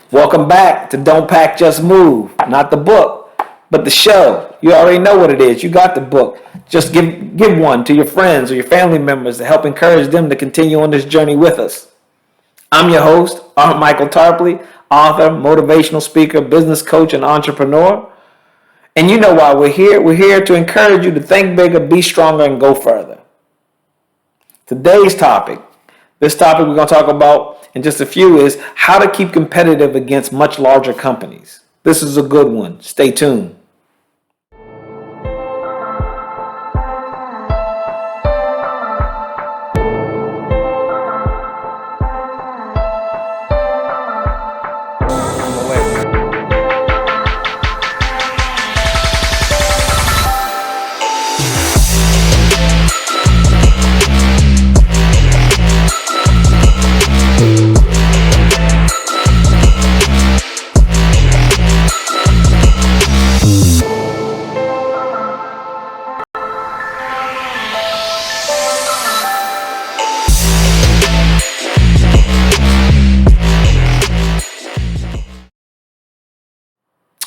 Welcome back to Don't Pack, Just Move. Not the book, but the show. You already know what it is. You got the book. Just give one to your friends or your family members to help encourage them to continue on this journey with us. I'm your host, rmichaeltarpley, author, motivational speaker, business coach, and entrepreneur. And you know why we're here. We're here to encourage you to think bigger, be stronger, and go further. Today's topic, this topic we're going to talk about in just a few, is how to keep competitive against much larger companies. This is a good one. Stay tuned.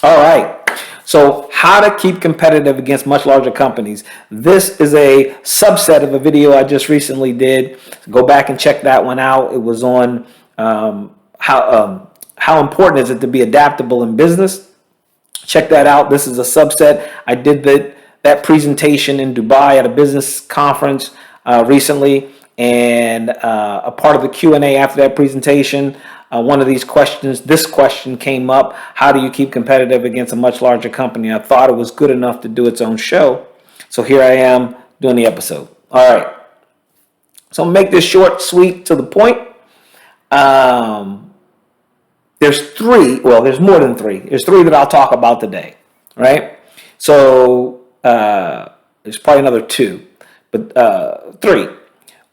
All right. So how to keep competitive against much larger companies. This is a subset of a video I just recently did. Go back and check that one out. It was on how important is it to be adaptable in business. Check that out. This is a subset. I did that presentation in Dubai at a business conference recently, and a part of the Q&A after that presentation, one of these questions, this question came up: how do you keep competitive against a much larger company? I thought it was good enough to do its own show, so here I am doing the episode. All right, so I'll make this short, sweet, to the point. There's more than three. There's three that I'll talk about today, right? So there's probably another two, but three.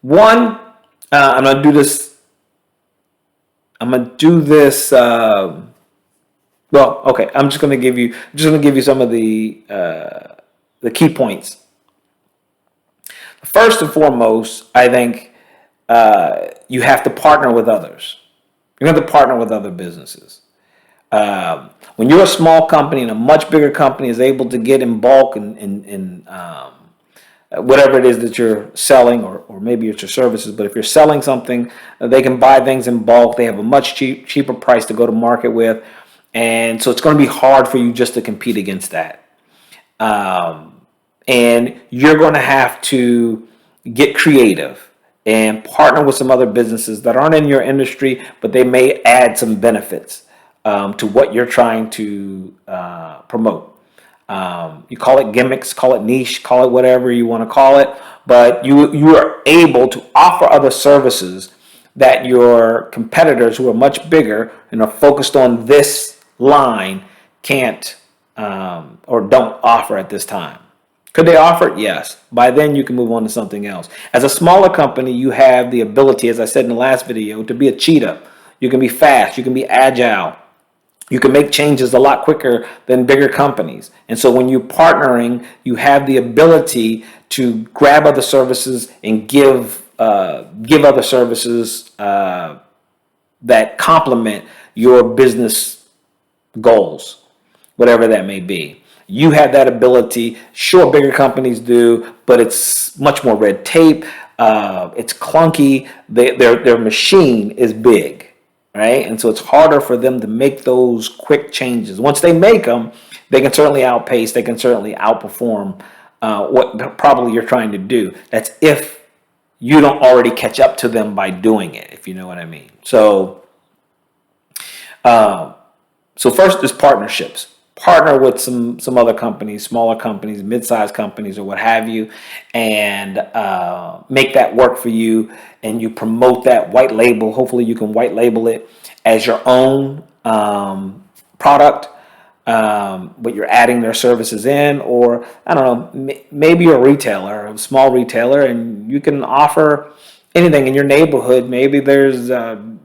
One, I'm gonna do this. I'm just gonna give you some of the key points. First and foremost, I think you have to partner with others. You have to partner with other businesses. When you're a small company and a much bigger company is able to get in bulk and whatever it is that you're selling, or maybe it's your services, but if you're selling something, they can buy things in bulk. They have a much cheaper price to go to market with. And so it's going to be hard for you just to compete against that. And you're going to have to get creative and partner with some other businesses that aren't in your industry, but they may add some benefits to what you're trying to promote. You call it gimmicks, call it niche, call it whatever you want to call it, but you are able to offer other services that your competitors who are much bigger and are focused on this line can't or don't offer at this time. Could they offer it? Yes. By then you can move on to something else. As a smaller company, you have the ability, as I said in the last video, to be a cheetah. You can be fast, you can be agile. You can make changes a lot quicker than bigger companies. And so when you're partnering, you have the ability to grab other services and give other services that complement your business goals, whatever that may be. You have that ability. Sure, bigger companies do, but it's much more red tape. It's clunky. Their machine is big. Right? And so it's harder for them to make those quick changes. Once they make them, they can certainly outpace, they can certainly outperform what probably you're trying to do. That's if you don't already catch up to them by doing it, if you know what I mean. So first is partnerships. Partner with some other companies, smaller companies, mid-sized companies, or what have you, and make that work for you. And you promote that white label. Hopefully you can white label it as your own product, but you're adding their services in. Or I don't know, maybe you're a retailer, a small retailer, and you can offer anything in your neighborhood. Maybe there's I'm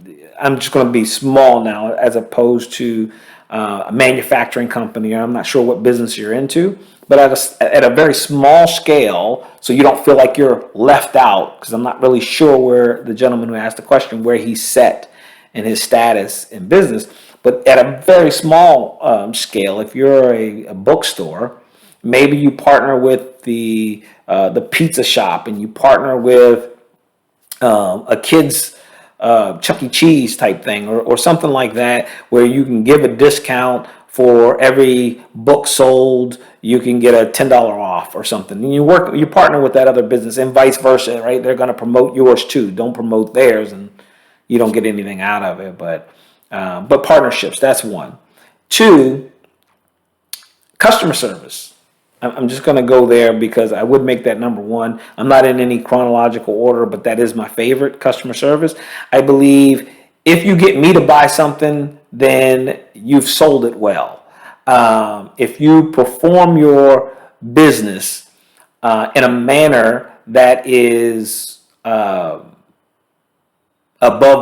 just going to be small now as opposed to a manufacturing company, or I'm not sure what business you're into, but at a very small scale, so you don't feel like you're left out, because I'm not really sure where the gentleman who asked the question, where he's set in his status in business. But at a very small scale, if you're a bookstore, maybe you partner with the pizza shop, and you partner with a kid's Chuck E. Cheese type thing, or something like that, where you can give a discount for every book sold. You can get a $10 off or something. And you partner with that other business, and vice versa, right? They're going to promote yours too. Don't promote theirs, and you don't get anything out of it. But partnerships, that's one. Two, customer service. I'm just going to go there because I would make that number one. I'm not in any chronological order, but that is my favorite, customer service. I believe if you get me to buy something, then you've sold it well. If you perform your business in a manner that is above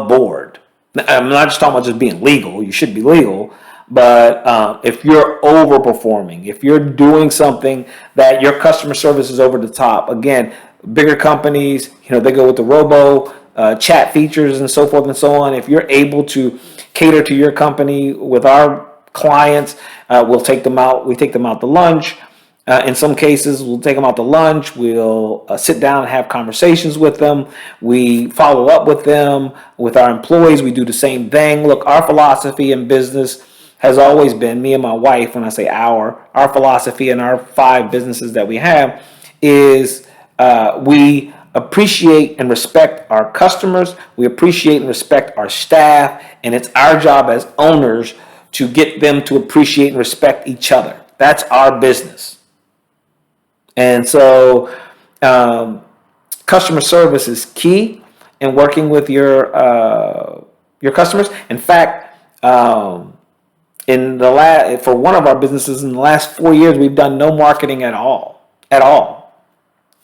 board. I'm not just talking about just being legal. You should be legal. But if you're overperforming, if you're doing something that your customer service is over the top, again, bigger companies, they go with the robo chat features and so forth and so on. If you're able to cater to your company with our clients, we'll take them out. We take them out to lunch. In some cases, we'll take them out to lunch. We'll sit down and have conversations with them. We follow up with them. With our employees, we do the same thing. Look, our philosophy in business has always been, me and my wife, when I say our philosophy in our 5 businesses that we have is we appreciate and respect our customers. We appreciate and respect our staff. And it's our job as owners to get them to appreciate and respect each other. That's our business. And so customer service is key in working with your customers. In fact, for one of our businesses in the last 4 years, we've done no marketing at all.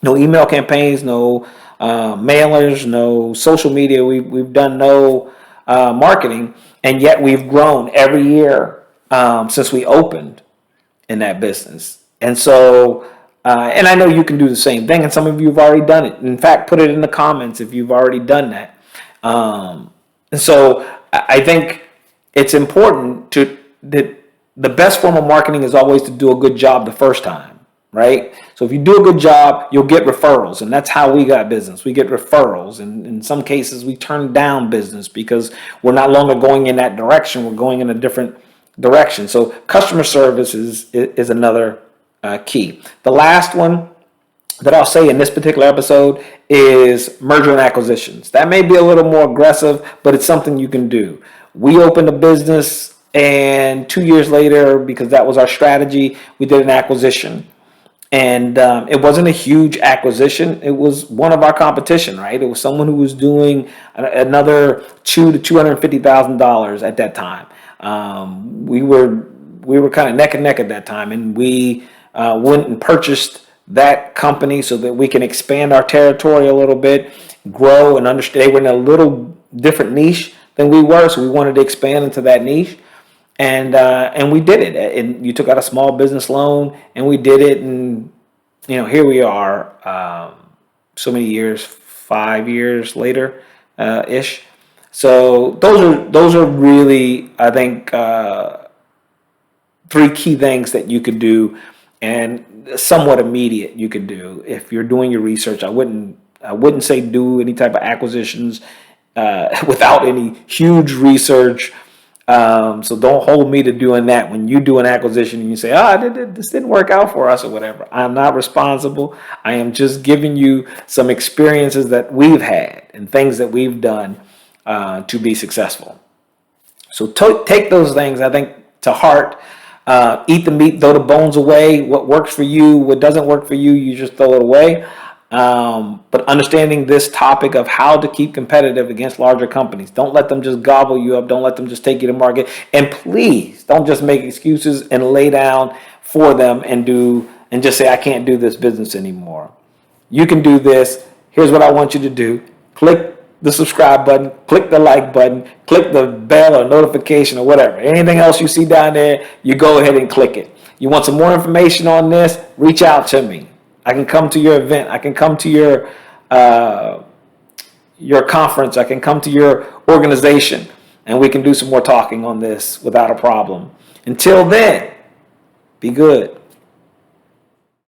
No email campaigns, no mailers, no social media. We've done no marketing, and yet we've grown every year since we opened in that business. And so, and I know you can do the same thing, and some of you have already done it. In fact, put it in the comments if you've already done that. And so I think it's important that the best form of marketing is always to do a good job the first time, right? So if you do a good job, you'll get referrals, and that's how we got business. We get referrals, and in some cases, we turn down business because we're not longer going in that direction. We're going in a different direction. So customer service is another key. The last one that I'll say in this particular episode is merger and acquisitions. That may be a little more aggressive, but it's something you can do. We opened a business, and 2 years later, because that was our strategy, we did an acquisition. And it wasn't a huge acquisition. It was one of our competition, right? It was someone who was doing another $200,000 to $250,000 at that time. We were kind of neck and neck at that time, and we went and purchased that company so that we can expand our territory a little bit, grow and understand. They were in a little different niche than we were, so we wanted to expand into that niche. And we did it. And you took out a small business loan, and we did it. And here we are, so many years, 5 years later, ish. So those are really, I think, 3 key things that you could do, and somewhat immediate you could do if you're doing your research. I wouldn't say do any type of acquisitions without any huge research. So don't hold me to doing that. When you do an acquisition and you say, this didn't work out for us or whatever, I'm not responsible. I am just giving you some experiences that we've had and things that we've done to be successful. So take those things, I think, to heart. Eat the meat, throw the bones away. What works for you, what doesn't work for you, you just throw it away. But understanding this topic of how to keep competitive against larger companies. Don't let them just gobble you up. Don't let them just take you to market. And please don't just make excuses and lay down for them and just say, I can't do this business anymore. You can do this. Here's what I want you to do. Click the subscribe button, click the like button, click the bell or notification or whatever. Anything else you see down there, you go ahead and click it. You want some more information on this? Reach out to me. I can come to your event. I can come to your conference. I can come to your organization. and we can do some more talking on this without a problem. Until then, be good.